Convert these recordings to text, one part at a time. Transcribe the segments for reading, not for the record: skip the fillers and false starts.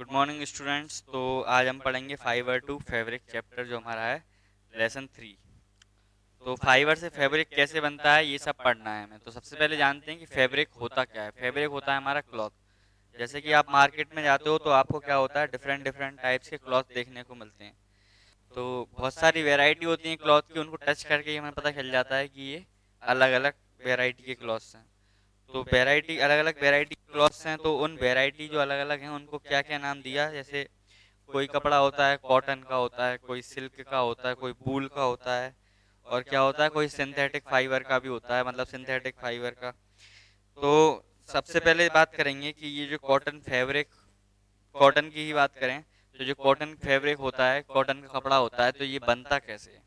Good morning students. तो आज हम पढ़ेंगे फाइबर टू फैब्रिक चैप्टर जो हमारा है लेसन 3। तो फाइबर से फैब्रिक कैसे बनता है ये सब पढ़ना है हमें। तो सबसे पहले जानते हैं कि फैब्रिक होता क्या है। फैब्रिक होता है हमारा क्लॉथ। जैसे कि आप मार्केट में जाते हो तो आपको क्या होता है, डिफरेंट डिफरेंट टाइप्स के क्लॉथ देखने को मिलते हैं। तो बहुत सारी वेराइटी होती है क्लॉथ की, उनको टच करके ही हमें पता चल जाता है कि ये अलग अलग वेराइटी के क्लॉथ्स हैं। तो वैरायटी अलग अलग वैरायटी क्लॉथ्स हैं, तो उन वैरायटी जो अलग अलग हैं उनको क्या क्या नाम दिया। जैसे कोई कपड़ा होता है कॉटन का होता है, कोई सिल्क का होता है, कोई वूल का होता है, और क्या होता है कोई सिंथेटिक फाइबर का भी होता है, मतलब सिंथेटिक फाइबर का। तो सबसे पहले बात करेंगे कि ये जो कॉटन फैब्रिक, कॉटन की ही बात करें तो जो कॉटन फैब्रिक होता है, कॉटन का कपड़ा होता है, तो ये बनता कैसे है।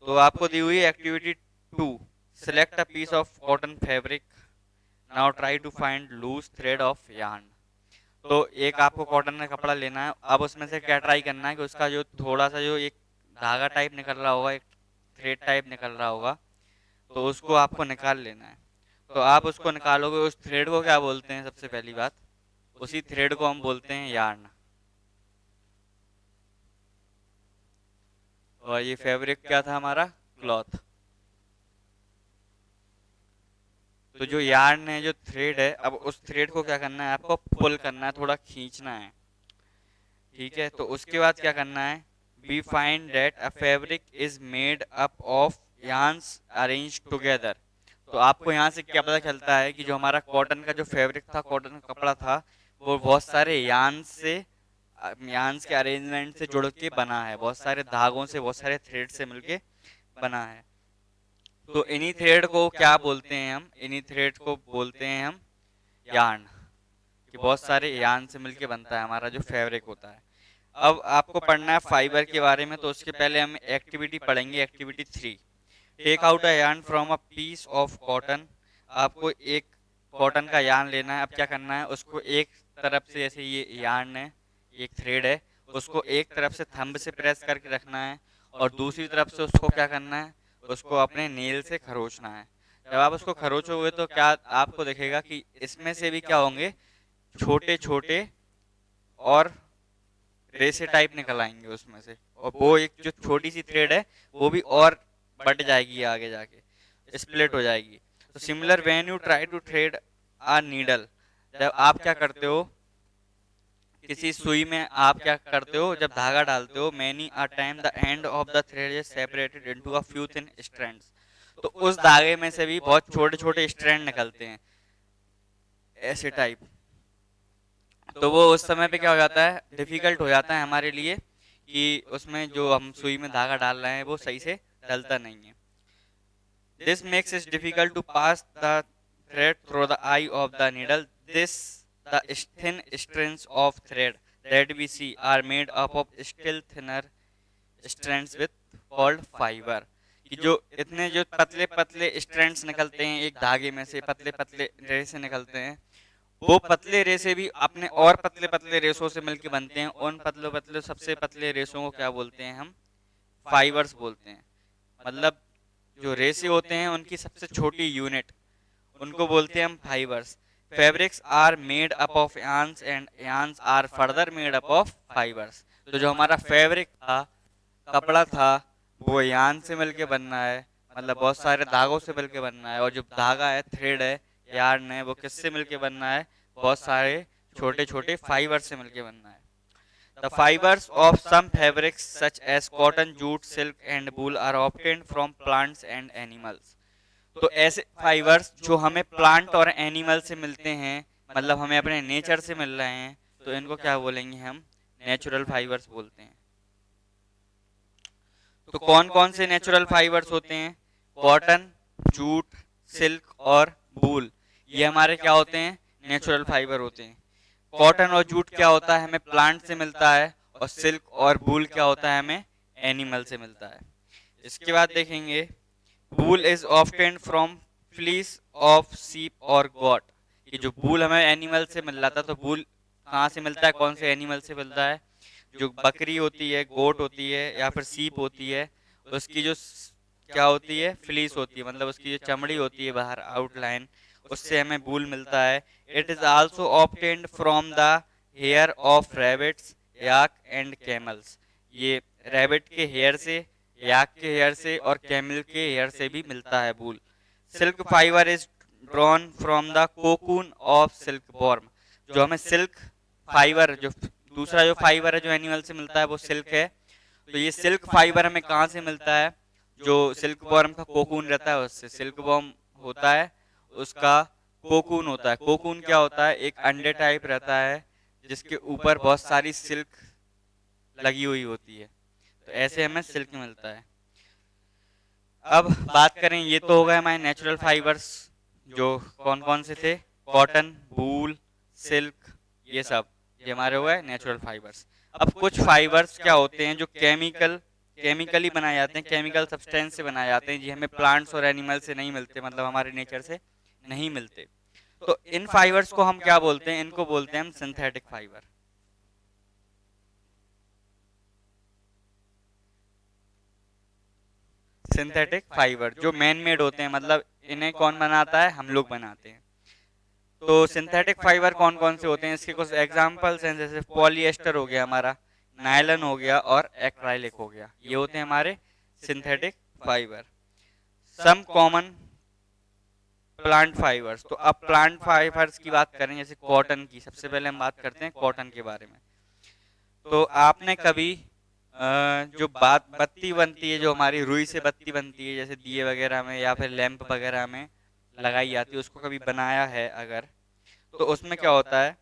तो आपको दी हुई activity 2, select a piece of cotton fabric, now try to find loose thread of yarn. तो एक आपको कॉटन का कपड़ा लेना है। अब उसमें से क्या ट्राई करना है कि उसका जो थोड़ा सा जो एक धागा टाइप निकल रहा होगा, एक थ्रेड टाइप निकल रहा होगा, तो उसको आपको निकाल लेना है। तो आप उसको निकालोगे, उस थ्रेड को क्या बोलते हैं, सबसे पहली बात उसी थ्रेड को हम बोलते हैं यार्न। और ये फैब्रिक क्या था हमारा, क्लॉथ। तो जो यार्न है, जो थ्रेड है, अब उस थ्रेड को क्या करना है, आपको पुल करना है, थोड़ा खींचना है। ठीक है, तो उसके बाद क्या करना है, we find that a fabric is made up of yarns arrange together. तो आपको यहाँ से क्या पता चलता है कि जो हमारा कॉटन का जो फैब्रिक था, कॉटन का कपड़ा था, वो बहुत सारे यार्न्स के अरेंजमेंट से जुड़ के बना है, बहुत सारे धागों से, बहुत सारे थ्रेड से मिलके बना है। तो इन्हीं थ्रेड को क्या बोलते हैं हम, इन्हीं थ्रेड को बोलते हैं हम यार्न। कि बहुत सारे यार्न से मिलके बनता है हमारा जो फैब्रिक होता है। अब आपको पढ़ना है फाइबर के बारे में, तो उसके पहले हम एक्टिविटी पढ़ेंगे, activity 3। Take out a yarn from a piece of cotton. आपको एक कॉटन का यार्न लेना है। अब क्या करना है, उसको एक तरफ से, जैसे ये यार्न है, एक थ्रेड है, उसको एक तरफ से थंब से प्रेस करके रखना है, और दूसरी तरफ से उसको क्या करना है, उसको अपने नेल से खरोचना है। जब आप उसको खरोचोगे तो क्या आपको दिखेगा कि इसमें से भी क्या होंगे, छोटे छोटे और रेसे टाइप निकल आएंगे उसमें से, और वो एक जो छोटी सी थ्रेड है वो भी और बट जाएगी, आगे जाके स्प्लिट हो जाएगी। तो similar when you try to thread a needle, जब आप क्या करते हो किसी सुई में, आप क्या करते हो जब धागा डालते हो, many a time the end of the thread is separated into a few thin strands. तो उस धागे में से भी बहुत छोटे छोटे स्ट्रैंड निकलते हैं, ऐसे टाइप। तो वो उस समय पे क्या हो जाता है, डिफिकल्ट हो जाता है हमारे लिए कि उसमें जो हम सुई में धागा डाल रहे हैं वो सही से डलता नहीं है। This makes it difficult to pass the thread through the eye of the needle. This the thin strands of thread that we see are made up of still thinner strands with called fibre. कि जो इतने जो पतले पतले strands निकलते हैं एक धागे में से, पतले पतले रेसे निकलते हैं, वो पतले रेसे भी अपने और पतले पतले रेसों से मिलके बनते हैं। उन पतले पतले सबसे पतले रेसों को क्या बोलते हैं हम, फाइबर्स बोलते हैं। मतलब जो रेसे होते हैं उनकी सबसे छोटी यूनिट, उनको बोलते हैं हम fibres. Fabrics are made up of yarns and yarns are further made up of fibres. तो जो हमारा फैब्रिक था, कपड़ा था, वो यान से मिलके बनना है, मतलब बहुत सारे धागों से मिलके बनना है। और जो धागा है, थ्रेड है, यार्न है, वो किससे मिलके बनना है, बहुत सारे छोटे छोटे फाइबर से मिलके बनना है। The fibres of some fabrics such as cotton, jute, silk and wool are obtained from plants and animals. तो ऐसे फाइबर्स जो हमें प्लांट और एनिमल से मिलते हैं, मतलब हमें अपने नेचर से मिल रहे हैं, तो इनको क्या बोलेंगे हम, नेचुरल फाइबर्स बोलते हैं। तो कौन कौन से नेचुरल फाइबर्स होते हैं, कॉटन, जूट, सिल्क और वूल, ये हमारे क्या होते हैं, नेचुरल फाइबर होते हैं। कॉटन और जूट क्या होता है, हमें प्लांट से मिलता है, और सिल्क और वूल क्या होता है, हमें एनिमल से मिलता है। इसके बाद देखेंगे, वूल is obtained from fleece of सीप और गॉट। ये जो वूल हमें एनिमल से मिल रहा था, तो वूल कहाँ से मिलता है, कौन से एनिमल से मिलता है, जो बकरी होती है, गोट होती है, या फिर सीप होती है, उसकी जो क्या होती है, फ्लीस होती है, मतलब उसकी जो चमड़ी होती है बाहर आउटलाइन, उससे हमें वूल मिलता है। It is also obtained from the hair of rabbits, yak and camels. ये रैबिट के हेयर से, याक के हेयर से और कैमल के हेयर से भी मिलता है wool. Silk fibre is drawn from the cocoon of silk worm. जो हमें सिल्क फाइबर, जो दूसरा जो फाइबर है जो एनिमल से मिलता है वो सिल्क है। तो ये सिल्क फाइबर हमें कहाँ से मिलता है? जो सिल्क वॉर्म का कोकून रहता है उससे। सिल्क वॉर्म होता है, उसका कोकून होता है। कोकून क्या होता है? एक अंडे टाइप रहता है जिसके ऊपर बहुत सारी सिल्क लगी हुई होती है। तो ऐसे हमें सिल्क मिलता है। अब बात करें, ये तो हो गए हमारे नेचुरल फाइबर्स, जो कौन कौन से थे? कॉटन, वूल, सिल्क, ये सब ये हमारे हो गए नेचुरल फाइबर्स। अब कुछ फाइबर्स क्या होते हैं जो केमिकली बनाए जाते हैं, केमिकल सब्सटेंस से बनाए जाते हैं, ये हमें प्लांट्स और एनिमल से नहीं मिलते, मतलब हमारे नेचर से नहीं मिलते। तो इन फाइबर्स को हम क्या बोलते हैं? इनको बोलते हैं हम सिंथेटिक फाइबर। सिंथेटिक फाइबर जो मैन मेड होते हैं, मतलब इन्हें कौन बनाता है? हम लोग बनाते हैं। तो सिंथेटिक फाइबर कौन कौन से होते हैं? इसके कुछ एग्जांपल्स हैं, जैसे पॉलिएस्टर हो गया हमारा, नायलन हो गया और एक्राइलिक हो गया। ये होते हैं हमारे synthetic fibre. Some common plant fibres. तो अब प्लांट फाइबर्स की बात करें, जैसे कॉटन की। सबसे पहले हम बात करते हैं कॉटन के बारे में। तो आपने कभी जो बात बत्ती बनती है, जो हमारी रुई से बत्ती बनती है, जैसे दिए वगैरह में या फिर लैंप वगैरह में लगाई जाती है, उसको कभी बनाया है अगर, तो उसमें क्या होता है?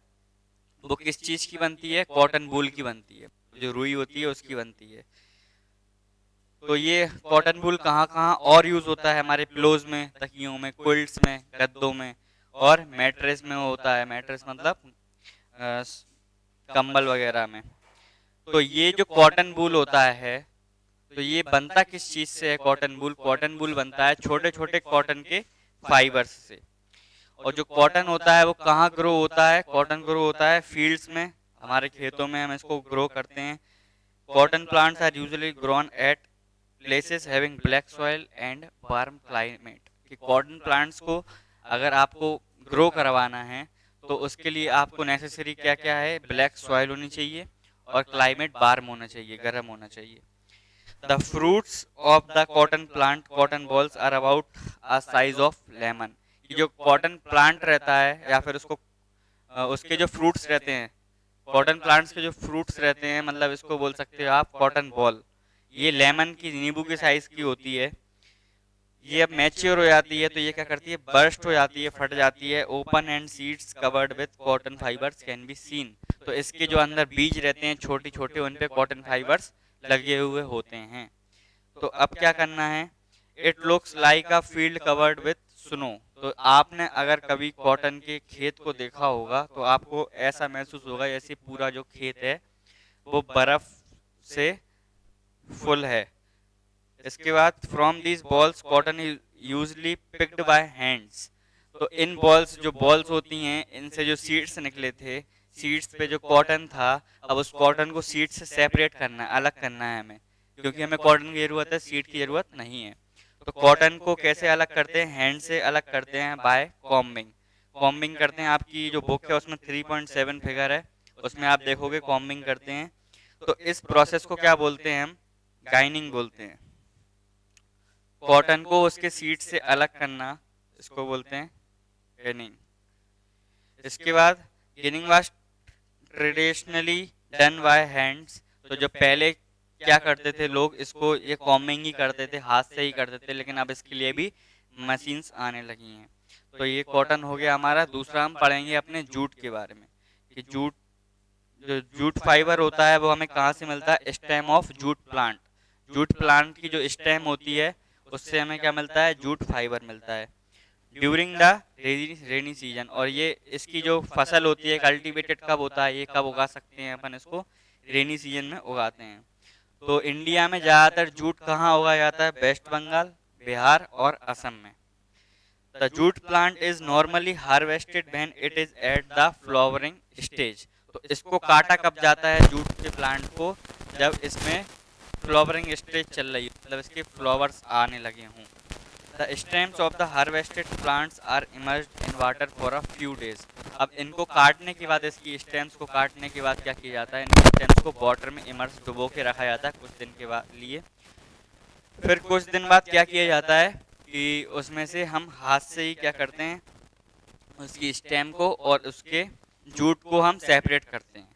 वो किस चीज की बनती है? कॉटन वूल की बनती है। जो रुई होती है उसकी बनती है। तो ये कॉटन वूल कहाँ कहाँ और यूज होता है? हमारे पिलोज में, तकियों में, क्विल्ट्स में, गद्दों में और मैट्रेस में होता है। मैट्रेस मतलब अ, कंबल वगैरह में। तो ये जो कॉटन वूल होता है, तो ये बनता किस चीज से है? कॉटन वूल, कॉटन वूल बनता है छोटे छोटे कॉटन के फाइबर्स से। और जो कॉटन होता है वो कहाँ ग्रो होता है? कॉटन ग्रो होता है फील्ड्स में, हमारे खेतों में हम इसको ग्रो करते हैं। Cotton plants are usually grown at places having black soil and warm climate. कि कॉटन प्लांट्स को अगर आपको ग्रो करवाना है तो उसके लिए आपको नेसेसरी क्या क्या है? ब्लैक सॉइल होनी चाहिए और क्लाइमेट वार्म होना चाहिए, गर्म होना चाहिए। The fruits of the cotton plant, cotton bolls are about a size of lemon. ये जो कॉटन प्लांट रहता है या फिर उसको उसके जो फ्रूट्स रहते हैं, कॉटन प्लांट्स के जो फ्रूट्स रहते हैं, मतलब इसको बोल सकते हो आप कॉटन बॉल। ये लेमन की, नींबू के साइज की होती है। ये अब मैच्योर हो जाती है तो ये क्या करती है? बर्स्ट हो जाती है, फट जाती है। Open and seeds covered with cotton fibres can be seen. तो इसके जो अंदर बीज रहते हैं छोटे छोटे, उन पे कॉटन फाइबर्स लगे हुए होते हैं। तो अब क्या करना है? It looks like a field covered with snow. तो आपने अगर कभी कॉटन के खेत को देखा होगा तो आपको ऐसा महसूस होगा जैसे पूरा जो खेत है वो बर्फ से फुल है। इसके बाद from these balls cotton is usually picked bye hands. तो इन बॉल्स, जो बॉल्स होती हैं, इनसे जो सीड्स निकले थे, सीड्स पे जो कॉटन था, अब उस कॉटन को सीड से सेपरेट करना है, अलग करना है हमें, क्योंकि हमें कॉटन की जरूरत है, सीड की जरूरत नहीं है। तो कॉटन को कैसे अलग करते हैं? हैंड से अलग करते हैं बाय कॉम्बिंग। कॉम्बिंग करते हैं। आपकी जो बुक है उसमें 3.7 फिगर है, उसमें आप देखोगे कॉम्बिंग करते हैं। तो इस प्रोसेस को क्या बोलते हैं? हम गाइनिंग बोलते हैं। कॉटन को उसके सीड से अलग करना, इसको बोलते हैं गिनिंग। इसके बाद ginning was traditionally done by hands. तो जो पहले क्या करते थे लोग, इसको ये कॉम्बिंग ही करते थे, हाथ से ही करते थे, लेकिन अब इसके लिए भी मशीन्स आने लगी हैं। तो ये कॉटन हो गया हमारा। दूसरा हम पढ़ेंगे अपने जूट के बारे में, कि जूट, जो जूट फाइबर होता है वो हमें कहाँ से मिलता है? Stem of jute plant. Jute plant की जो स्टेम होती है उससे हमें क्या मिलता है? जूट फाइबर मिलता है। During the rainy season. और ये इसकी जो फसल होती है, कल्टीवेटेड कब होता है? ये कब उगा सकते हैं अपन इसको? रेनी सीजन में उगाते हैं। तो इंडिया में ज़्यादातर जूट कहाँ उगाया जाता है? वेस्ट बंगाल, बिहार और असम में। The jute plant is normally harvested when it is at the flowering stage. तो इसको काटा कब जाता है जूट के प्लांट को? जब इसमें फ्लावरिंग स्टेज चल रही है, मतलब इसके फ्लावर्स आने लगे हों। The stems of the harvested plants are immersed in water for a few days. अब इनको काटने के बाद, इसकी स्टेम्स को काटने के बाद क्या किया जाता है, इनके स्टेम्स को वाटर में इमर्स डुबो के रखा जाता है कुछ दिन के बाद लिए। फिर कुछ दिन बाद क्या किया जाता है कि उसमें से हम हाथ से ही क्या करते हैं, उसकी स्टेम को और उसके जूट को हम सेपरेट करते हैं।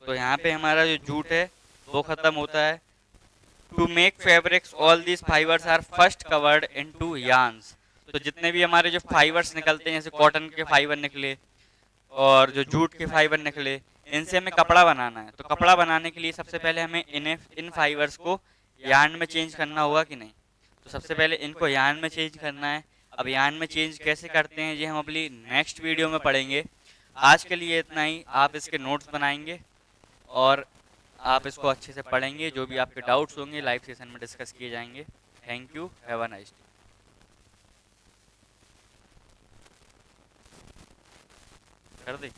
तो यहाँ पे हमारा जो जूट है वो ख़त्म होता है। To make fabrics all these fibres are first covered into yarns. तो जितने भी हमारे जो फाइबर्स निकलते हैं, जैसे कॉटन के फाइबर निकले और जो जूट के फाइबर निकले, इनसे हमें कपड़ा बनाना है। तो कपड़ा बनाने के लिए सबसे पहले हमें इन फाइबर्स को यार्न में चेंज करना होगा कि नहीं। तो सबसे पहले इनको यार्न में चेंज करना है। अब यार्न में चेंज कैसे करते हैं ये हम अपनी नेक्स्ट वीडियो में पढ़ेंगे। आज के लिए इतना ही। आप इसके नोट्स बनाएंगे और आप इसको अच्छे से पढ़ेंगे। जो भी आपके डाउट्स होंगे लाइव सेशन में डिस्कस किए जाएंगे। Thank you, have a nice day. कर दे।